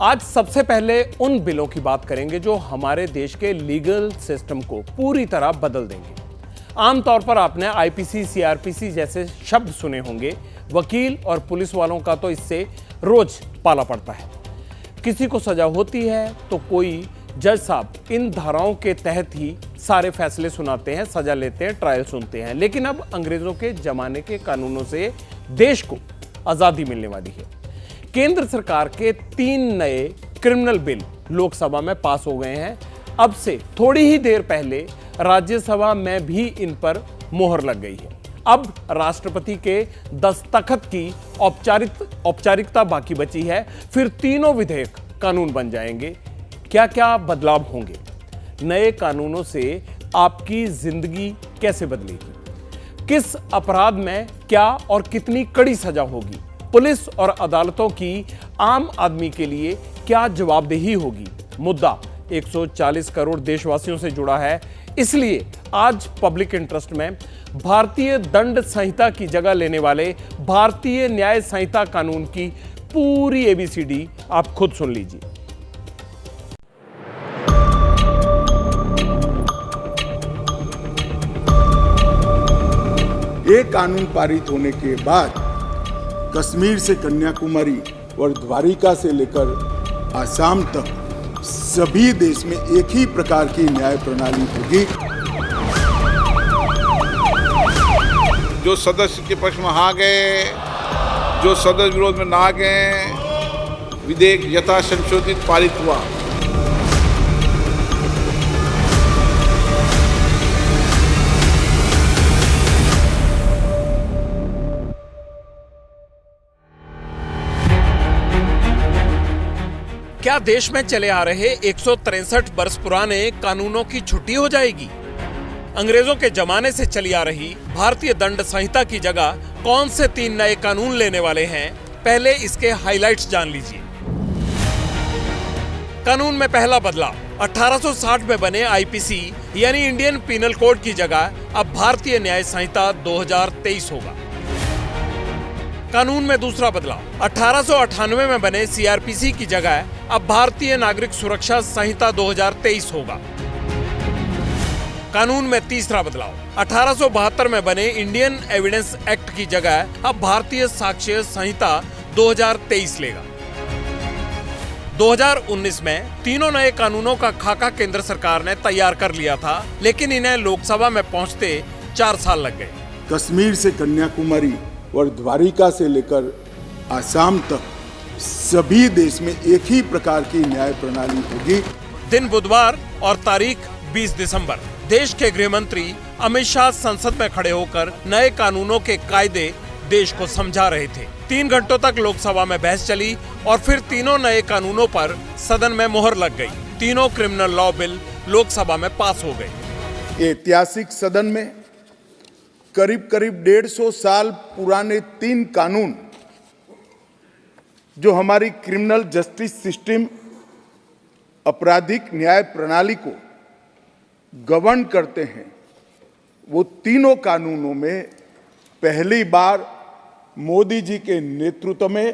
आज सबसे पहले उन बिलों की बात करेंगे जो हमारे देश के लीगल सिस्टम को पूरी तरह बदल देंगे। आमतौर पर आपने आईपीसी, सीआरपीसी जैसे शब्द सुने होंगे। वकील और पुलिस वालों का तो इससे रोज पाला पड़ता है। किसी को सजा होती है तो कोई जज साहब इन धाराओं के तहत ही सारे फैसले सुनाते हैं, सजा लेते हैं, ट्रायल सुनते हैं। लेकिन अब अंग्रेजों के जमाने के कानूनों से देश को आजादी मिलने वाली है। केंद्र सरकार के 3 नए क्रिमिनल बिल लोकसभा में पास हो गए हैं। अब से थोड़ी ही देर पहले राज्यसभा में भी इन पर मोहर लग गई है। अब राष्ट्रपति के दस्तखत की औपचारिकता बाकी बची है, फिर तीनों विधेयक कानून बन जाएंगे। क्या क्या बदलाव होंगे? नए कानूनों से आपकी जिंदगी कैसे बदलेगी? किस अपराध में क्या और कितनी कड़ी सजा होगी? पुलिस और अदालतों की आम आदमी के लिए क्या जवाबदेही होगी? मुद्दा 140 करोड़ देशवासियों से जुड़ा है। इसलिए आज पब्लिक इंटरेस्ट में भारतीय दंड संहिता की जगह लेने वाले भारतीय न्याय संहिता कानून की पूरी एबीसीडी आप खुद सुन लीजिए। ये कानून पारित होने के बाद कश्मीर से कन्याकुमारी और द्वारिका से लेकर आसाम तक सभी देश में एक ही प्रकार की न्याय प्रणाली होगी। जो सदस्य के पक्ष में हाँ गए, जो सदस्य विरोध में ना गए, विधेयक यथा संशोधित पारित हुआ। क्या देश में चले आ रहे 163 वर्ष पुराने कानूनों की छुट्टी हो जाएगी? अंग्रेजों के जमाने से चली आ रही भारतीय दंड संहिता की जगह कौन से 3 नए कानून लेने वाले हैं? पहले इसके हाइलाइट्स जान लीजिए। कानून में पहला बदलाव, 1860 में बने आईपीसी यानी इंडियन पिनल कोड की जगह अब भारतीय न्याय संहिता 2023 होगा। कानून में दूसरा बदलाव, 1898 में बने सीआरपीसी की जगह अब भारतीय नागरिक सुरक्षा संहिता 2023 होगा। कानून में तीसरा बदलाव, 1872 में बने इंडियन एविडेंस एक्ट की जगह अब भारतीय साक्ष्य संहिता 2023 लेगा। 2019 में तीनों नए कानूनों का खाका केंद्र सरकार ने तैयार कर लिया था, लेकिन इन्हें लोकसभा में पहुंचते 4 साल लग गए। कश्मीर से कन्याकुमारी और द्वारिका से लेकर आसाम तक सभी देश में एक ही प्रकार की न्याय प्रणाली होगी। दिन बुधवार और तारीख 20 दिसंबर। देश के गृह मंत्री अमित शाह संसद में खड़े होकर नए कानूनों के कायदे देश को समझा रहे थे। 3 घंटों तक लोकसभा में बहस चली और फिर तीनों नए कानूनों पर सदन में मोहर लग गई। तीनों क्रिमिनल लॉ बिल लोकसभा में पास हो गए। ऐतिहासिक सदन में करीब 150 साल पुराने 3 कानून जो हमारी क्रिमिनल जस्टिस सिस्टम, आपराधिक न्याय प्रणाली को गवर्न करते हैं, वो तीनों कानूनों में पहली बार मोदी जी के नेतृत्व में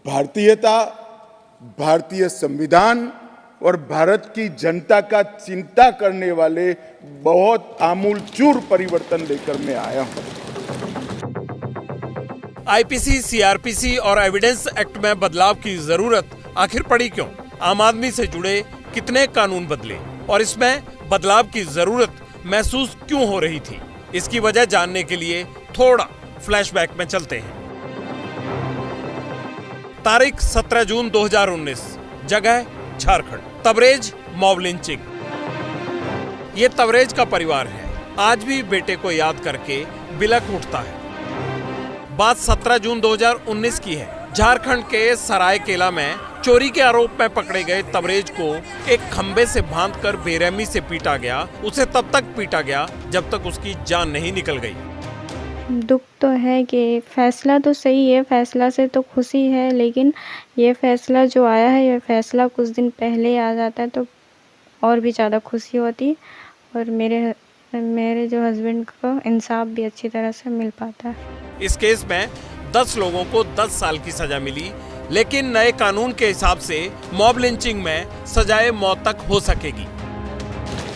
भारतीयता, भारतीय संविधान और भारत की जनता का चिंता करने वाले बहुत आमूलचूल परिवर्तन लेकर मैं आया हूं। आईपीसी, सीआरपीसी और एविडेंस एक्ट में बदलाव की जरूरत आखिर पड़ी क्यों? आम आदमी से जुड़े कितने कानून बदले और इसमें बदलाव की जरूरत महसूस क्यों हो रही थी? इसकी वजह जानने के लिए थोड़ा फ्लैशबैक में चलते हैं। तारीख 17 जून 2019, जगह झारखंड। Tabrez mob lynching. ये तबरेज का परिवार है, आज भी बेटे को याद करके बिलख उठता है। बात 17 जून 2019 की है। झारखंड के सरायकेला में चोरी के आरोप में पकड़े गए तबरेज को एक खंबे से बांधकर बेरहमी से पीटा गया। उसे तब तक पीटा गया जब तक उसकी जान नहीं निकल गई। दुख तो है कि फैसला तो सही है, फैसला से तो खुशी है, लेकिन ये फैसला जो आया है, ये फैसला कुछ दिन पहले आ जाता है तो और भी ज़्यादा खुशी होती और मेरे जो हस्बैंड को इंसाफ भी अच्छी तरह से मिल पाता है। इस केस में 10 लोगों को 10 साल की सजा मिली। लेकिन नए कानून के हिसाब से मॉब लिंचिंग में सजाए मौत तक हो सकेगी।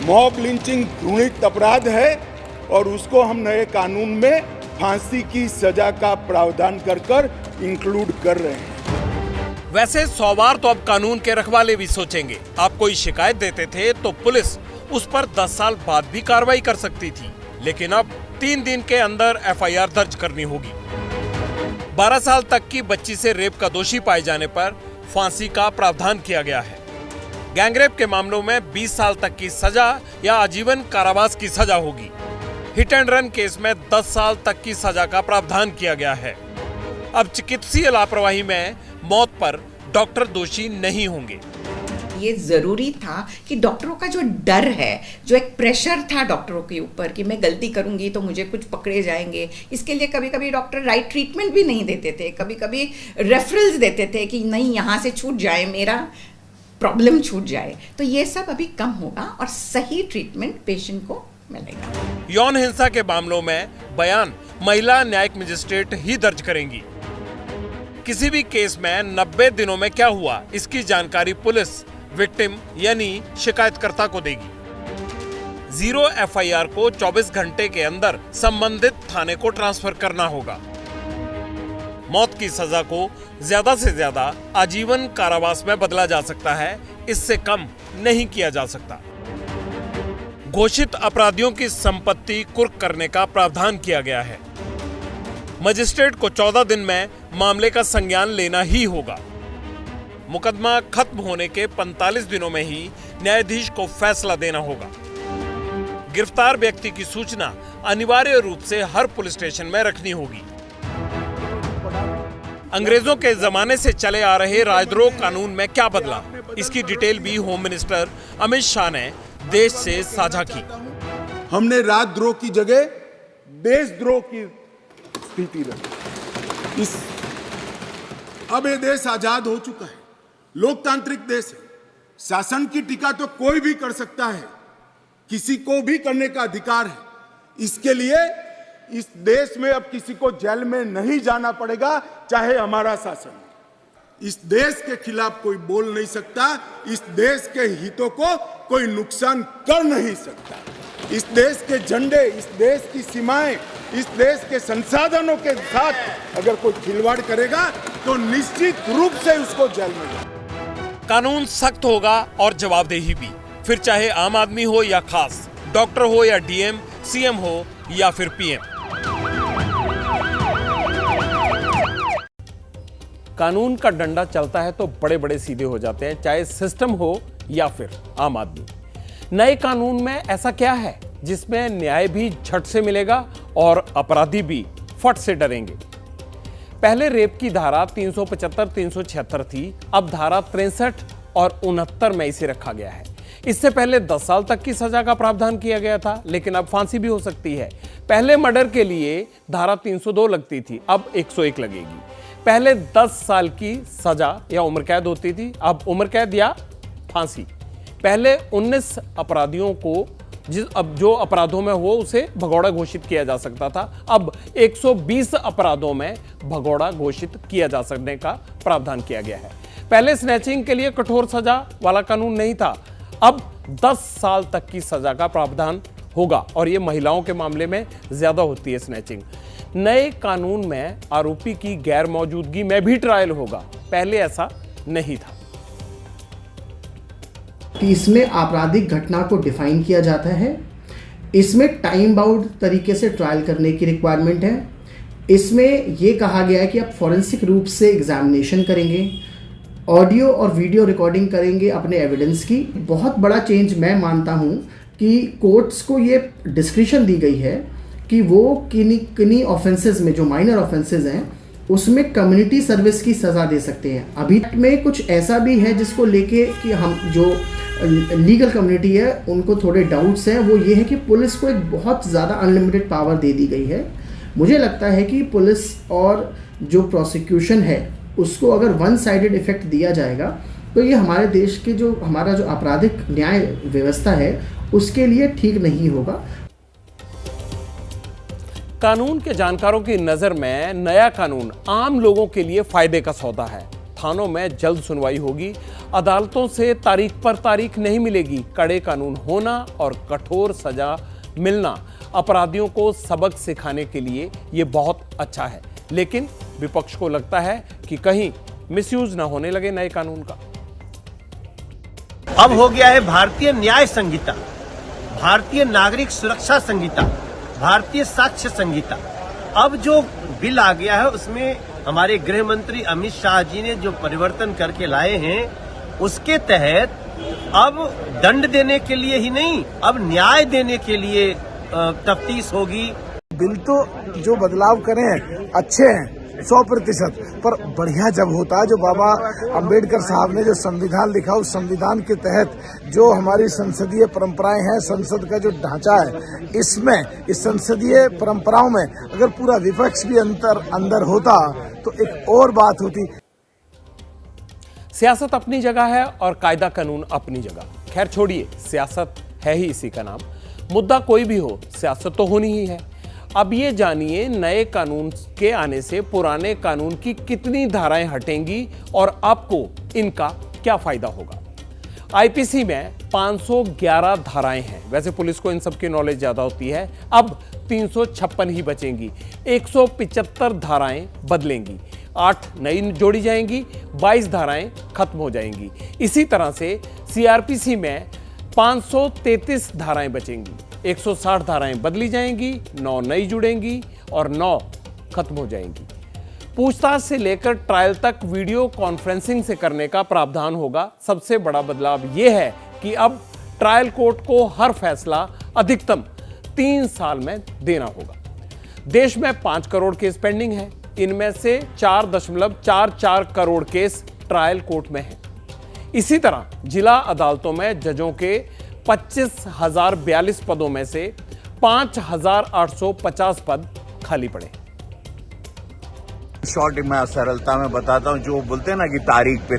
मॉब लिंचिंग घृणित अपराध है और उसको हम नए कानून में फांसी की सजा का प्रावधान कर इंक्लूड कर रहे हैं। वैसे 100 बार तो अब कानून के रखवाले भी सोचेंगे। आप कोई शिकायत देते थे तो पुलिस उस पर 10 साल बाद भी कार्रवाई कर सकती थी, लेकिन अब 3 दिन के अंदर FIR दर्ज करनी होगी। 12 साल तक की बच्ची से रेप का दोषी पाए जाने पर फांसी का प्रावधान किया गया है। गैंगरेप के मामलों में 20 साल तक की सजा या आजीवन कारावास की सजा होगी। हिट एंड रन केस में 10 साल तक की सजा का प्रावधान किया गया है। अब चिकित्सीय लापरवाही में मौत पर डॉक्टर दोषी नहीं होंगे। ये जरूरी था कि डॉक्टरों का जो डर है, जो एक प्रेशर था डॉक्टरों के ऊपर कि मैं गलती करूंगी तो मुझे कुछ पकड़े जाएंगे, इसके लिए कभी कभी डॉक्टर राइट ट्रीटमेंट भी नहीं देते थे, कभी कभी रेफरल्स देते थे कि नहीं यहाँ से छूट जाए, मेरा प्रॉब्लम छूट जाए। तो ये सब अभी कम होगा और सही ट्रीटमेंट पेशेंट को मिलेगा। यौन हिंसा के मामलों में बयान महिला न्यायिक मजिस्ट्रेट ही दर्ज करेंगी। किसी भी केस में 90 दिनों में क्या हुआ, इसकी जानकारी पुलिस विक्टिम यानी शिकायतकर्ता को देगी। 0 FIR को 24 घंटे के अंदर संबंधित थाने को ट्रांसफर करना होगा। मौत की सजा को ज्यादा से ज्यादा आजीवन कारावास में बदला जा सकता है, इससे कम नहीं किया जा सकता। घोषित अपराधियों की संपत्ति कुर्क करने का प्रावधान किया गया है। मजिस्ट्रेट को 14 दिन में मामले का संज्ञान लेना ही होगा। मुकदमा खत्म होने के 45 दिनों में ही न्यायाधीश को फैसला देना होगा। गिरफ्तार व्यक्ति की सूचना अनिवार्य रूप से हर पुलिस स्टेशन में रखनी होगी। अंग्रेजों के जमाने से चले आ रहे राजद्रोह कानून में क्या बदला, इसकी डिटेल भी होम मिनिस्टर अमित शाह ने देश से साझा की। हमने राजद्रोह की जगह देशद्रोह की स्थिति रखी। अब ये देश आजाद हो चुका है, लोकतांत्रिक देश है। शासन की टीका तो कोई भी कर सकता है, किसी को भी करने का अधिकार है। इसके लिए इस देश में अब किसी को जेल में नहीं जाना पड़ेगा, चाहे हमारा शासन। इस देश के खिलाफ कोई बोल नहीं सकता, इस देश के हितों को कोई नुकसान कर नहीं सकता। इस देश के झंडे, इस देश की सीमाएं, इस देश के संसाधनों के साथ अगर कोई खिलवाड़ करेगा तो निश्चित रूप से उसको जेल में जाए। कानून सख्त होगा और जवाबदेही भी, फिर चाहे आम आदमी हो या खास, डॉक्टर हो या DM, CM हो या फिर PM। कानून का डंडा चलता है तो बड़े बड़े सीधे हो जाते हैं, चाहे सिस्टम हो या फिर आम आदमी। नए कानून में ऐसा क्या है जिसमें न्याय भी झट से मिलेगा और अपराधी भी फट से डरेंगे? पहले रेप की धारा 375, 376 थी, अब धारा 63 और 69 में इसे रखा गया है। इससे पहले 10 साल तक की सजा का प्रावधान किया गया था, लेकिन अब फांसी भी हो सकती है। पहले मर्डर के लिए धारा 302 लगती थी, अब 101 लगेगी। पहले 10 साल की सजा या उम्र कैद होती थी, अब उम्र कैद या फांसी। पहले 19 अपराधियों को अब जो अपराधों में हो उसे भगौड़ा घोषित किया जा सकता था, अब 120 अपराधों में भगौड़ा घोषित किया जा सकने का प्रावधान किया गया है। पहले स्नैचिंग के लिए कठोर सजा वाला कानून नहीं था, अब 10 साल तक की सजा का प्रावधान होगा और यह महिलाओं के मामले में ज्यादा होती है स्नैचिंग। नए कानून में आरोपी की गैर मौजूदगी में भी ट्रायल होगा, पहले ऐसा नहीं था। इसमें आपराधिक घटना को डिफाइन किया जाता है, इसमें टाइम बाउंड तरीके से ट्रायल करने की रिक्वायरमेंट है। इसमें यह कहा गया है कि आप फॉरेंसिक रूप से एग्जामिनेशन करेंगे, ऑडियो और वीडियो रिकॉर्डिंग करेंगे अपने एविडेंस की। बहुत बड़ा चेंज मैं मानता हूं कि कोर्ट्स को ये डिस्क्रिशन दी गई है कि वो किन्हीं ऑफेंसेस में, जो माइनर ऑफेंसेस हैं, उसमें कम्युनिटी सर्विस की सज़ा दे सकते हैं। अभी में कुछ ऐसा भी है जिसको लेके कि हम जो लीगल कम्युनिटी है उनको थोड़े डाउट्स हैं, वो ये है कि पुलिस को एक बहुत ज़्यादा अनलिमिटेड पावर दे दी गई है। मुझे लगता है कि पुलिस और जो प्रोसिक्यूशन है उसको अगर वन साइडेड इफेक्ट दिया जाएगा तो ये हमारे देश के हमारा जो आपराधिक न्याय व्यवस्था है उसके लिए ठीक नहीं होगा। कानून के जानकारों की नजर में नया कानून आम लोगों के लिए फायदे का सौदा है। थानों में जल्द सुनवाई होगी। अदालतों से तारीख पर तारीख नहीं मिलेगी। कड़े कानून होना और कठोर सजा मिलना अपराधियों को सबक सिखाने के लिए ये बहुत अच्छा है, लेकिन विपक्ष को लगता है कि कहीं मिसयूज ना होने लगे नए कानून का। अब हो गया है भारतीय न्याय संहिता, भारतीय नागरिक सुरक्षा संहिता, भारतीय साक्ष्य संहिता। अब जो बिल आ गया है उसमें हमारे गृह मंत्री अमित शाह जी ने जो परिवर्तन करके लाए हैं, उसके तहत अब दंड देने के लिए ही नहीं, अब न्याय देने के लिए तफ्तीश होगी। बिल तो जो बदलाव करें अच्छे हैं 100%, पर बढ़िया जब होता है जो बाबा अंबेडकर साहब ने जो संविधान लिखा, उस संविधान के तहत जो हमारी संसदीय परंपराएं हैं, संसद का जो ढांचा है, इसमें इस संसदीय परंपराओं में अगर पूरा विपक्ष भी अंदर होता तो एक और बात होती। सियासत अपनी जगह है और कायदा कानून अपनी जगह। खैर छोड़िए, सियासत है ही इसी का नाम। मुद्दा कोई भी हो, सियासत तो होनी ही है। अब ये जानिए नए कानून के आने से पुराने कानून की कितनी धाराएं हटेंगी और आपको इनका क्या फायदा होगा। आईपीसी में 511 धाराएं हैं। वैसे पुलिस को इन सब की नॉलेज ज्यादा होती है। अब 356 ही बचेंगी। 175 धाराएं बदलेंगी, 8 नई जोड़ी जाएंगी, 22 धाराएं खत्म हो जाएंगी। इसी तरह से सीआरपीसी में 533 धाराएं बचेंगी, 160 धाराएं बदली जाएंगी, 9 नई जुड़ेंगी और 9 खत्म हो जाएंगी। पूछताछ से लेकर ट्रायल तक वीडियो कॉन्फ्रेंसिंग से करने का प्रावधान होगा। सबसे बड़ा बदलाव यह है कि अब ट्रायल कोर्ट को हर फैसला अधिकतम 3 साल में देना होगा। देश में 5 करोड़ केस पेंडिंग है। इनमें से 4.44 करोड़ केस ट्रायल कोर्ट में हैं। इसी तरह जिला अदालतों में जजों के 25,042 पदों में से 5,850 पद खाली पड़े। शॉर्ट मैं सरलता में बताता हूं, जो बोलते हैं ना कि तारीख पे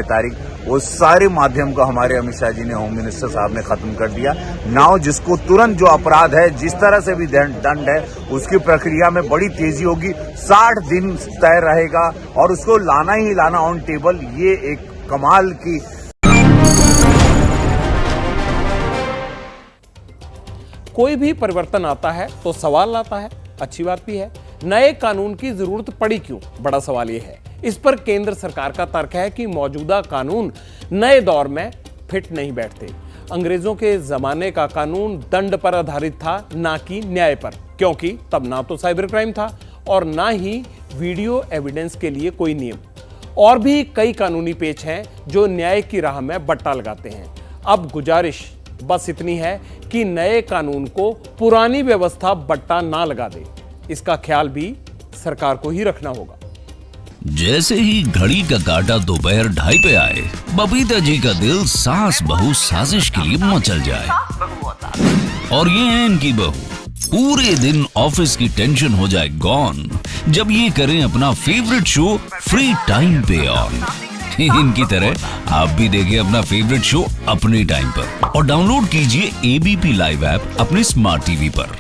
तारीख, वो सारे माध्यम को हमारे अमित शाह जी ने, होम मिनिस्टर साहब ने खत्म कर दिया। नाउ जिसको तुरंत जो अपराध है, जिस तरह से भी दंड है, उसकी प्रक्रिया में बड़ी तेजी होगी। 60 दिन तय रहेगा और उसको लाना ही लाना ऑन टेबल। ये एक कमाल की। कोई भी परिवर्तन आता है तो सवाल आता है, अच्छी बात भी है। नए कानून की जरूरत पड़ी क्यों, बड़ा सवाल यह है। इस पर केंद्र सरकार का तर्क है कि मौजूदा कानून नए दौर में फिट नहीं बैठते। अंग्रेजों के जमाने का कानून दंड पर आधारित था, ना कि न्याय पर, क्योंकि तब ना तो साइबर क्राइम था और ना ही वीडियो एविडेंस के लिए कोई नियम। और भी कई कानूनी पेच हैं जो न्याय की राह में बट्टा लगाते हैं। अब गुजारिश बस इतनी है कि नए कानून को पुरानी व्यवस्था बट्टा ना लगा दे। इसका ख्याल भी सरकार को ही रखना होगा। जैसे ही घड़ी का काटा दोपहर 2:30 पे आए, बबीता जी का दिल सास बहू साजिश के लिए मचल जाए। और ये है इनकी बहू, पूरे दिन ऑफिस की टेंशन हो जाए गॉन जब ये करें अपना फेवरेट शो फ्री टाइम पे ऑन। इनकी तरह आप भी देखिए अपना फेवरेट शो अपने टाइम पर और डाउनलोड कीजिए एबीपी लाइव ऐप अपने स्मार्ट टीवी पर।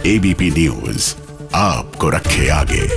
एबीपी न्यूज आपको रखे आगे।